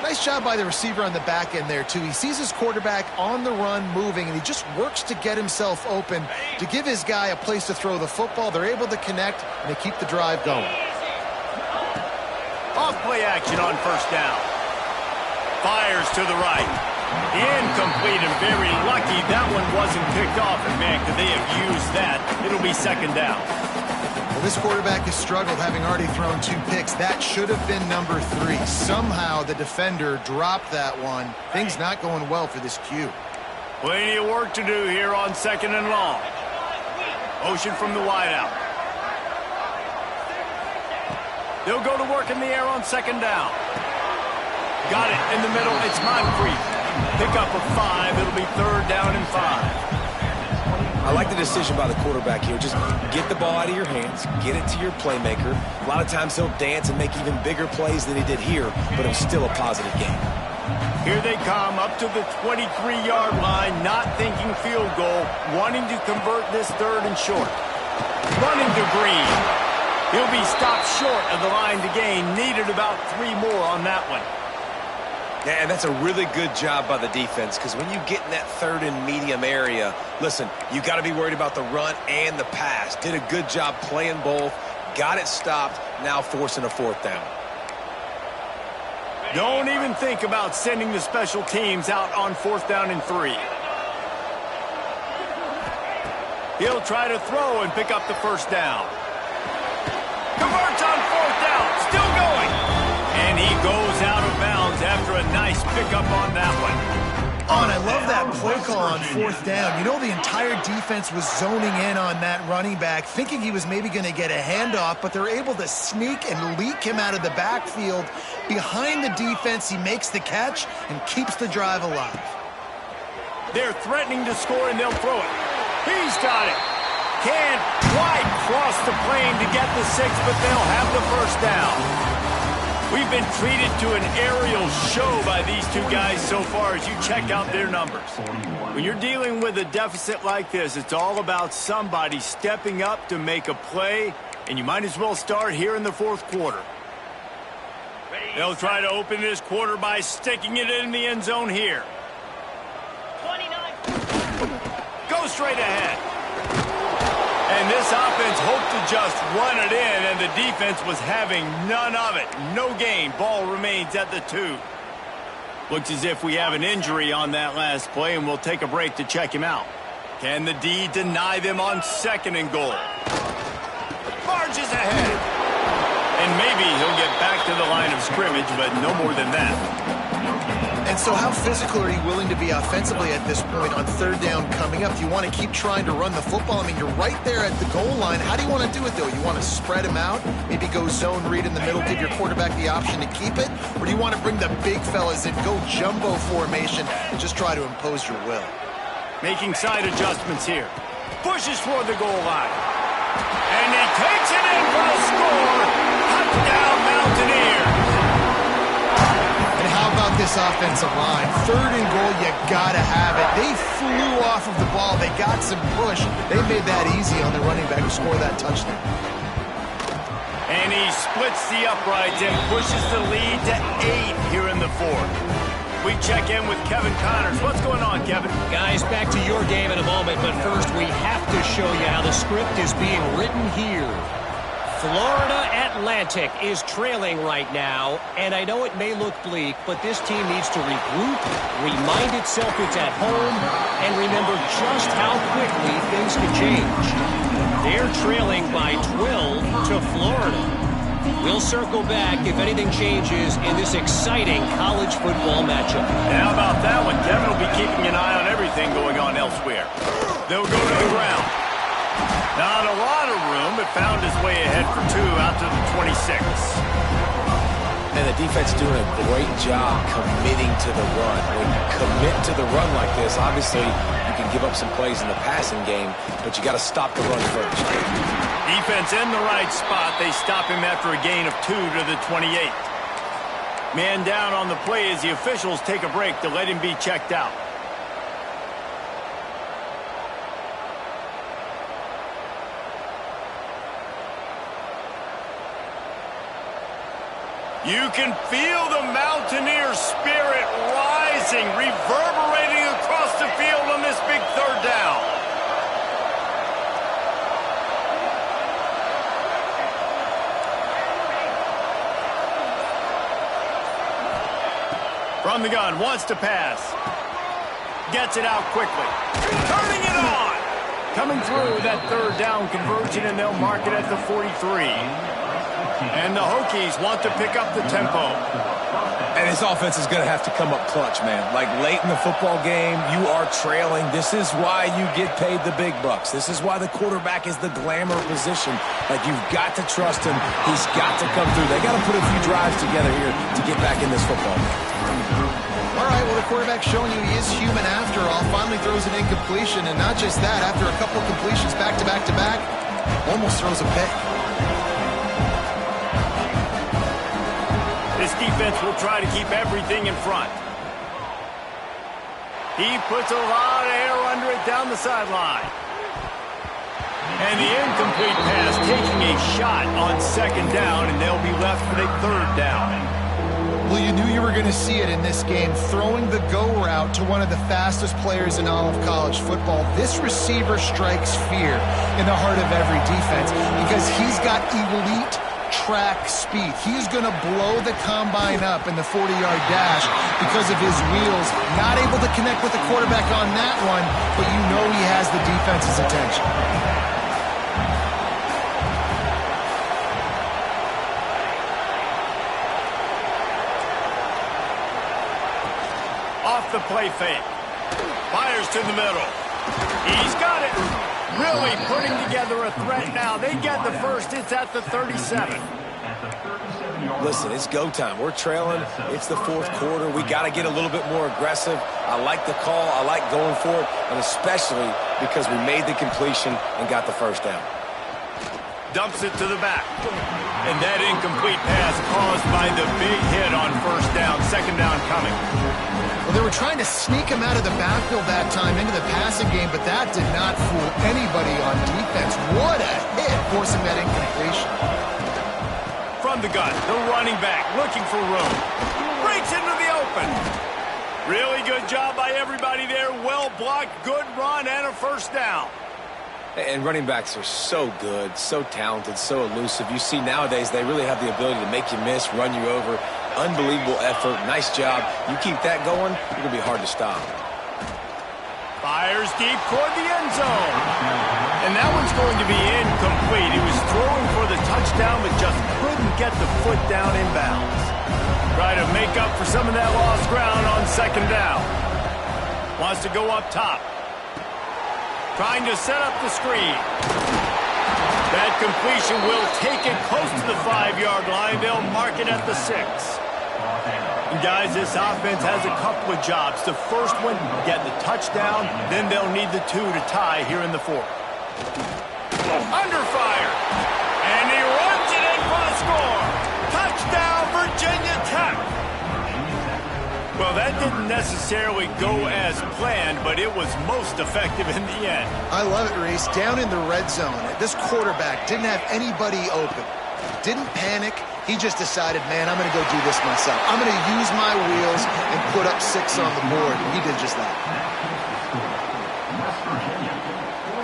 Nice job by the receiver on the back end there, too. He sees his quarterback on the run moving, and he just works to get himself open to give his guy a place to throw the football. They're able to connect, and they keep the drive going. Off play action on first down. Fires to the right. Incomplete and very lucky that one wasn't picked off. And, man, could they have used that? It'll be second down. Well, this quarterback has struggled, having already thrown 2 picks. That should have been number 3. Somehow the defender dropped that one. Things not going well for this Q. Plenty of work to do here on second and long. Motion from the wideout. They'll go to work in the air on second down. Got it in the middle. It's Moncrief. Pick up of 5. It'll be third down and 5. I like the decision by the quarterback here. Just get the ball out of your hands, get it to your playmaker. A lot of times he'll dance and make even bigger plays than he did here, but it was still a positive game. Here they come up to the 23-yard line, not thinking field goal, wanting to convert this third and short. Running to Green. He'll be stopped short of the line to gain. Needed about 3 more on that one. Yeah, and that's a really good job by the defense, because when you get in that third and medium area, listen, you got to be worried about the run and the pass. Did a good job playing both, got it stopped, now forcing a fourth down. Don't even think about sending the special teams out on fourth down and 3. He'll try to throw and pick up the first down. Converts on fourth down, still going. And he goes out of bounds after a nice pickup on that one. Oh, and I love that play call on fourth down. You know, the entire defense was zoning in on that running back, thinking he was maybe going to get a handoff, but they're able to sneak and leak him out of the backfield. Behind the defense, he makes the catch and keeps the drive alive. They're threatening to score, and they'll throw it. He's got it. Can't quite cross the plane to get the 6, but they'll have the first down. We've been treated to an aerial show by these 2 guys so far as you check out their numbers. When you're dealing with a deficit like this, it's all about somebody stepping up to make a play, and you might as well start here in the fourth quarter. They'll try to open this quarter by sticking it in the end zone here. 29. Go straight ahead. And this offense hoped to just run it in, and the defense was having none of it. No gain. Ball remains at the 2. Looks as if we have an injury on that last play, and we'll take a break to check him out. Can the D deny them on second and goal? Barges ahead. And maybe he'll get back to the line of scrimmage, but no more than that. And so how physical are you willing to be offensively at this point on third down coming up? Do you want to keep trying to run the football? I mean, you're right there at the goal line. How do you want to do it, though? You want to spread him out, maybe go zone read in the middle, give your quarterback the option to keep it? Or do you want to bring the big fellas in, go jumbo formation, and just try to impose your will? Making side adjustments here. Pushes toward the goal line. And he takes it in for the score. Touchdown, Mountaineers. And how about this offensive line? Third and goal, you gotta have it. They flew off of the ball. They got some push. They made that easy on the running back to score that touchdown. And he splits the uprights and pushes the lead to 8 here in the fourth. We check in with Kevin Connors. What's going on, Kevin? Guys, back to your game in a moment, but first we have to show you how the script is being written here. Florida Atlantic is trailing right now, and I know it may look bleak, but this team needs to regroup, remind itself it's at home, and remember just how quickly things can change. They're trailing by 12 to Florida. We'll circle back if anything changes in this exciting college football matchup. How about that one? Kevin will be keeping an eye on everything going on elsewhere. They'll go to the ground. Not a lot of room, but found his way ahead for 2 out to the 26. And the defense doing a great job committing to the run. When you commit to the run like this, obviously you can give up some plays in the passing game, but you got to stop the run first. Defense in the right spot. They stop him after a gain of 2 to the 28. Man down on the play as the officials take a break to let him be checked out. You can feel the Mountaineer spirit rising, reverberating across the field on this big third down. From the gun, wants to pass. Gets it out quickly. Turning it on! Coming through that third down conversion, and they'll mark it at the 43. And the Hokies want to pick up the tempo. And this offense is going to have to come up clutch, man. Like late in the football game, you are trailing. This is why you get paid the big bucks. This is why the quarterback is the glamour position. Like, you've got to trust him. He's got to come through. They got to put a few drives together here to get back in this football game. All right, well, the quarterback's showing you he is human after all. Finally throws an incompletion, and not just that, after a couple completions back to back to back, almost throws a pick. This defense will try to keep everything in front. He puts a lot of air under it down the sideline. And the incomplete pass taking a shot on second down, and they'll be left with a third down. Well, you knew you were going to see it in this game, throwing the go route to one of the fastest players in all of college football. This receiver strikes fear in the heart of every defense because he's got elite track speed. He's going to blow the combine up in the 40-yard dash because of his wheels. Not able to connect with the quarterback on that one, but you know he has the defense's attention. Off the play fake. Fires to the middle. He's got it. Really putting together a threat now. They get the first. It's at the 37. Listen, it's go time. We're trailing. It's the fourth quarter. We got to get a little bit more aggressive. I like the call. I like going for it, and especially because we made the completion and got the first down. Dumps it to the back. And that incomplete pass caused by the big hit on first down. Second down coming. Well, they were trying to sneak him out of the backfield that time into the passing game, but that did not fool anybody on defense. What a hit, forcing that incompletion. From the gun, the running back looking for room. Breaks into the open. Really good job by everybody there. Well blocked, good run, and a first down. And running backs are so good, so talented, so elusive. You see nowadays they really have the ability to make you miss, run you over. Unbelievable effort. Nice job. You keep that going, you're going to be hard to stop. Fires deep toward the end zone. And that one's going to be incomplete. He was throwing for the touchdown, but just couldn't get the foot down inbounds. Try to make up for some of that lost ground on second down. Wants to go up top. Trying to set up the screen. That completion will take it close to the 5-yard line. They'll mark it at the 6. And guys, this offense has a couple of jobs. The first one, get the touchdown. Then they'll need the 2 to tie here in the 4th. Under fire. And he runs it in for the score. Touchdown, Virginia Tech. Well, that didn't necessarily go as planned, but it was most effective in the end. I love it, Reese. Down in the red zone, this quarterback didn't have anybody open. Didn't panic. He just decided, man, I'm going to go do this myself. I'm going to use my wheels and put up 6 on the board. And he did just that.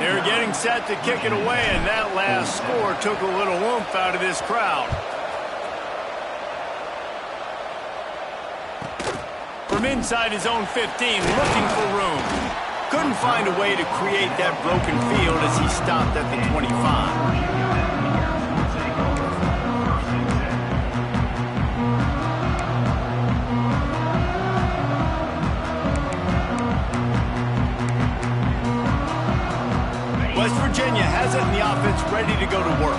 They're getting set to kick it away, and that last score took a little oomph out of this crowd. From inside his own 15, looking for room. Couldn't find a way to create that broken field as he stopped at the 25. West Virginia has it in the offense ready to go to work.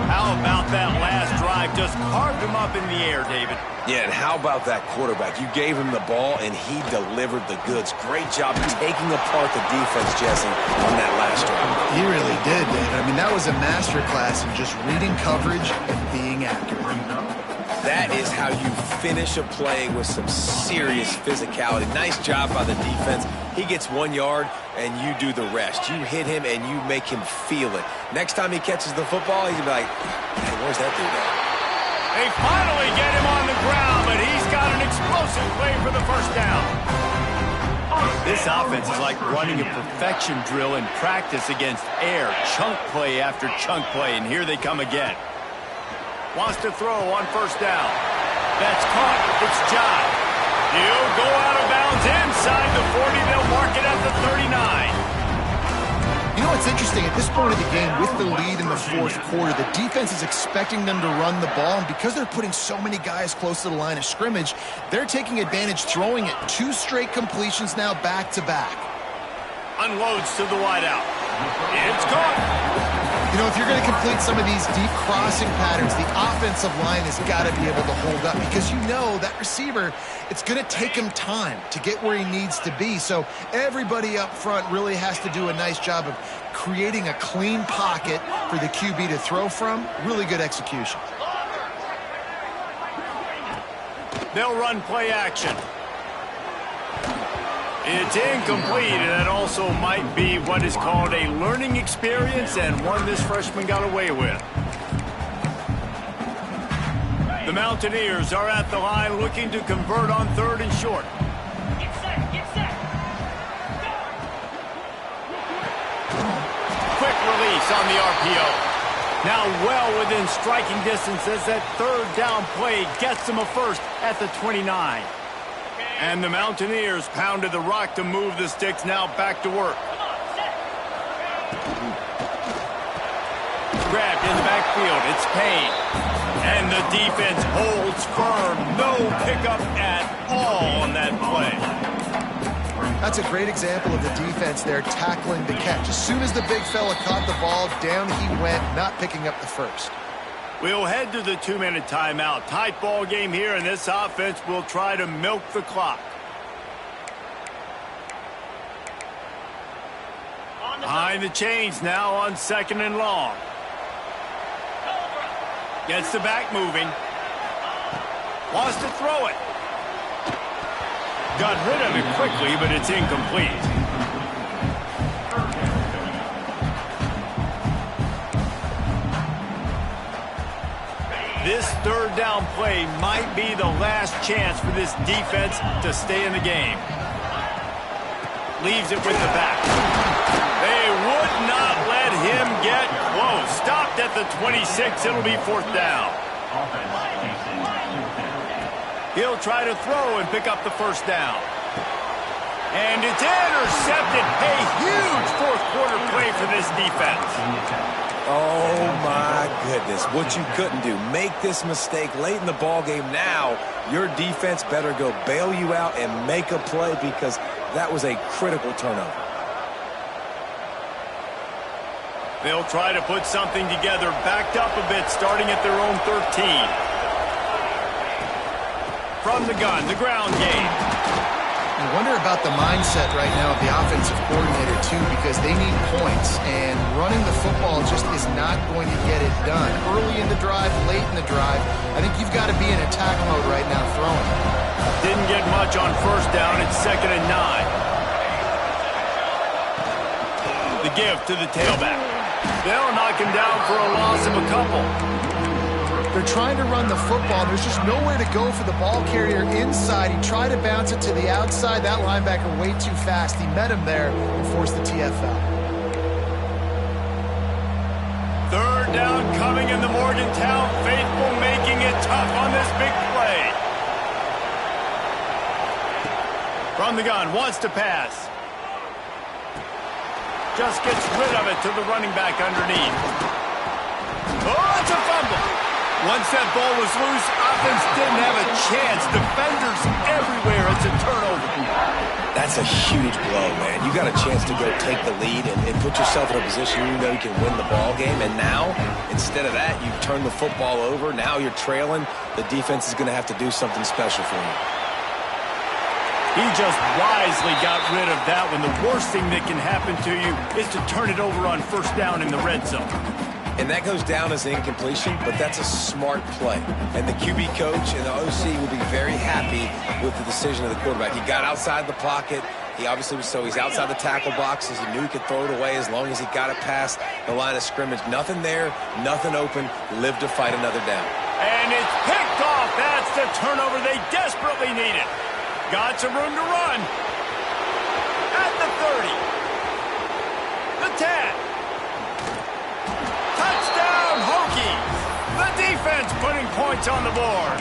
How about that last drive? Just carved him up in the air, David. Yeah, and how about that quarterback? You gave him the ball, and he delivered the goods. Great job taking apart the defense, Jesse, on that last drive. He really did, David. I mean, that was a masterclass in just reading coverage and being accurate. That is how you finish a play with some serious physicality. Nice job by the defense. He gets 1 yard, and you do the rest. You hit him, and you make him feel it. Next time he catches the football, he's going to be like, hey, where's that dude at? They finally get him on the ground, but he's got an explosive play for the first down. This offense is like running a perfection drill in practice against air. Chunk play after chunk play, and here they come again. Wants to throw on first down. That's caught. It's John. He'll go out of bounds inside the 40. They'll mark it at the 39. You know what's interesting? At this point of the game, with the lead in the fourth quarter, the defense is expecting them to run the ball, and because they're putting so many guys close to the line of scrimmage, they're taking advantage, throwing it 2 straight completions now back-to-back. Unloads to the wideout. It's caught. You know, if you're going to complete some of these deep crossing patterns, the offensive line has got to be able to hold up because you know that receiver, it's going to take him time to get where he needs to be. So everybody up front really has to do a nice job of creating a clean pocket for the QB to throw from. Really good execution. They'll run play action. It's incomplete, and that also might be what is called a learning experience and one this freshman got away with. The Mountaineers are at the line looking to convert on 3rd and short. Get set, get set. Quick release on the RPO. Now well within striking distance as that 3rd down play gets them a first at the 29. And the Mountaineers pounded the rock to move the sticks, now back to work. Grabbed in the backfield, it's Payne. And the defense holds firm. No pickup at all on that play. That's a great example of the defense there tackling the catch. As soon as the big fella caught the ball, down he went, not picking up the first. We'll head to the 2-minute timeout. Tight ball game here, and this offense will try to milk the clock. Behind the chains now on 2nd and long. Gets the back moving. Wants to throw it. Got rid of it quickly, but it's incomplete. This 3rd down play might be the last chance for this defense to stay in the game. Leaves it with the back. They would not let him get close. Stopped at the 26. It'll be 4th down. He'll try to throw and pick up the first down. And it's intercepted. A huge 4th quarter play for this defense. Oh, my goodness. What you couldn't do. Make this mistake late in the ballgame. Now, your defense better go bail you out and make a play because that was a critical turnover. They'll try to put something together, backed up a bit, starting at their own 13. From the gun, the ground game. I wonder about the mindset right now of the offensive coordinator, too, because they need points, and running the football just is not going to get it done. Early in the drive, late in the drive, I think you've got to be in attack mode right now throwing. Didn't get much on first down. It's 2nd and 9. The give to the tailback. They'll knock him down for a loss of a couple. They're trying to run the football. There's just nowhere to go for the ball carrier inside. He tried to bounce it to the outside. That linebacker way too fast. He met him there and forced the TFL. 3rd down coming in the Morgantown faithful, making it tough on this big play. From the gun, wants to pass. Just gets rid of it to the running back underneath. Oh, it's a fumble. Once that ball was loose, offense didn't have a chance. Defenders everywhere. It's a turnover. That's a huge blow, man. You got a chance to go take the lead and put yourself in a position you know you can win the ball game. And now, instead of that, you turn the football over. Now you're trailing. The defense is going to have to do something special for you. He just wisely got rid of that when the worst thing that can happen to you is to turn it over on first down in the red zone. And that goes down as an incompletion, but that's a smart play. And the QB coach and the OC will be very happy with the decision of the quarterback. He got outside the pocket. He obviously was he's outside the tackle boxes. He knew he could throw it away as long as he got it past the line of scrimmage. Nothing there, nothing open. Live to fight another down. And it's picked off. That's the turnover they desperately needed. Got some room to run. At the 30. The 10. Touchdown, Hokies. The defense putting points on the board.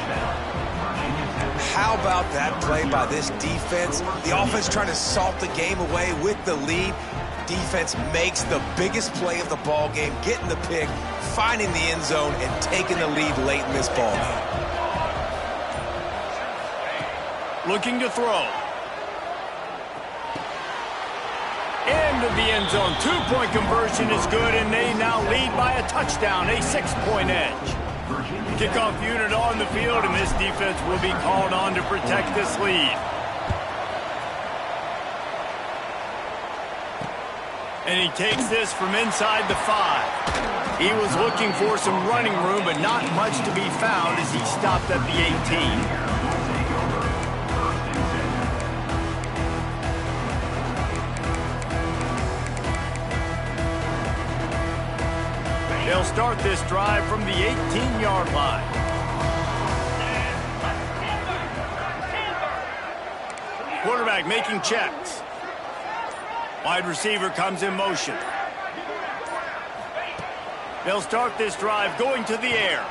How about that play by this defense? The offense trying to salt the game away with the lead. Defense makes the biggest play of the ball game, getting the pick, finding the end zone, and taking the lead late in this ball game. Looking to throw. Into the end zone. 2-point conversion is good, and they now lead by a touchdown, a 6-point edge. Kickoff unit on the field, and this defense will be called on to protect this lead. And he takes this from inside the 5. He was looking for some running room, but not much to be found as he stopped at the 18. They'll start this drive from the 18-yard line. Quarterback making checks. Wide receiver comes in motion. They'll start this drive going to the air.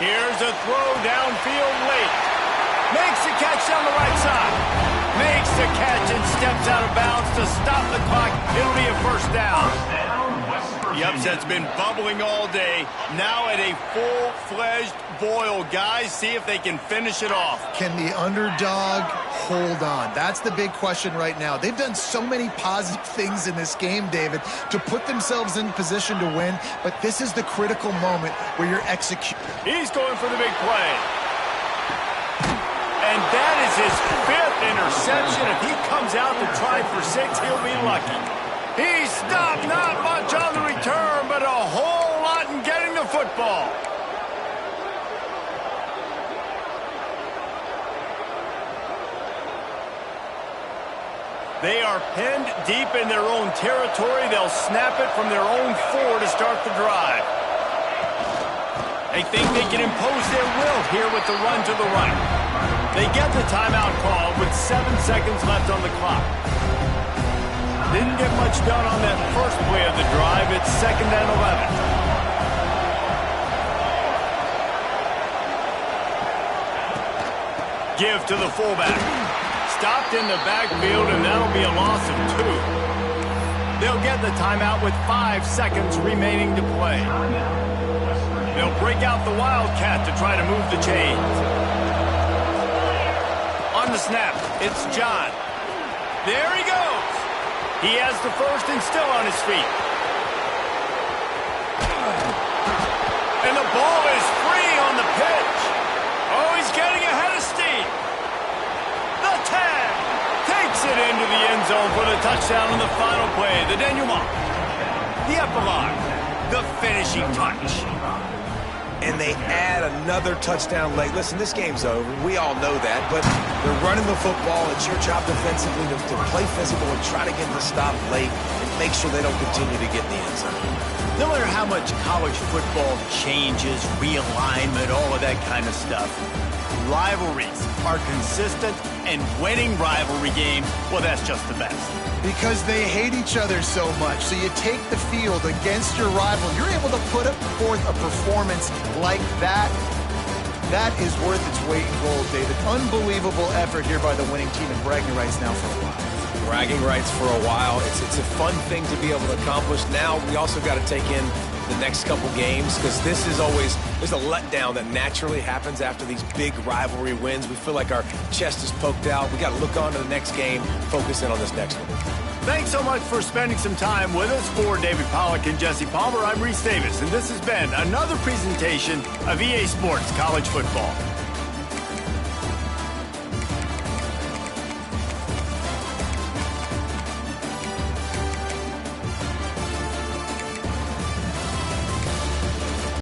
Here's a throw downfield late. Makes the catch down the right side. Makes the catch and steps out of bounds to stop the clock. It'll be a first down. The upset's been bubbling all day. Now at a full-fledged boil. Guys, see if they can finish it off. Can the underdog hold on? That's the big question right now. They've done so many positive things in this game, David, to put themselves in position to win, but this is the critical moment where you're executing. He's going for the big play. And that is his 5th interception. If he comes out to try for 6, he'll be lucky. He stopped, not much on the return, but a whole lot in getting the football. They are pinned deep in their own territory. They'll snap it from their own 4 to start the drive. They think they can impose their will here with the run to the right. They get the timeout call with 7 seconds left on the clock. Didn't get much done on that first play of the drive. It's 2nd and 11. Give to the fullback. Stopped in the backfield, and that'll be a loss of 2. They'll get the timeout with 5 seconds remaining to play. They'll break out the Wildcat to try to move the chains. On the snap, it's John. There he goes. He has the first and still on his feet. And the ball is free on the pitch. Oh, he's getting ahead of steam. The tag takes it into the end zone for the touchdown on the final play. The denouement. The epilogue. The finishing touch. And they add another touchdown late. Listen, this game's over. We all know that, but they're running the football. It's your job defensively to play physical and try to get the stop late and make sure they don't continue to get in the end zone. No matter how much college football changes, realignment, all of that kind of stuff, rivalries are consistent, and winning rivalry games, well, that's just the best. Because they hate each other so much. So you take the field against your rival. You're able to put forth a performance like that. That is worth its weight in gold, David. Unbelievable effort here by the winning team, and bragging rights now for a while. Bragging rights for a while. It's a fun thing to be able to accomplish. Now we also got to take in the next couple games, because this is always, there's a letdown that naturally happens after these big rivalry wins. We feel like our chest is poked out. We got to look on to the next game, focus in on this next one. Thanks so much for spending some time with us. For David Pollack and Jesse Palmer, I'm Reese Davis, and this has been another presentation of EA Sports College Football.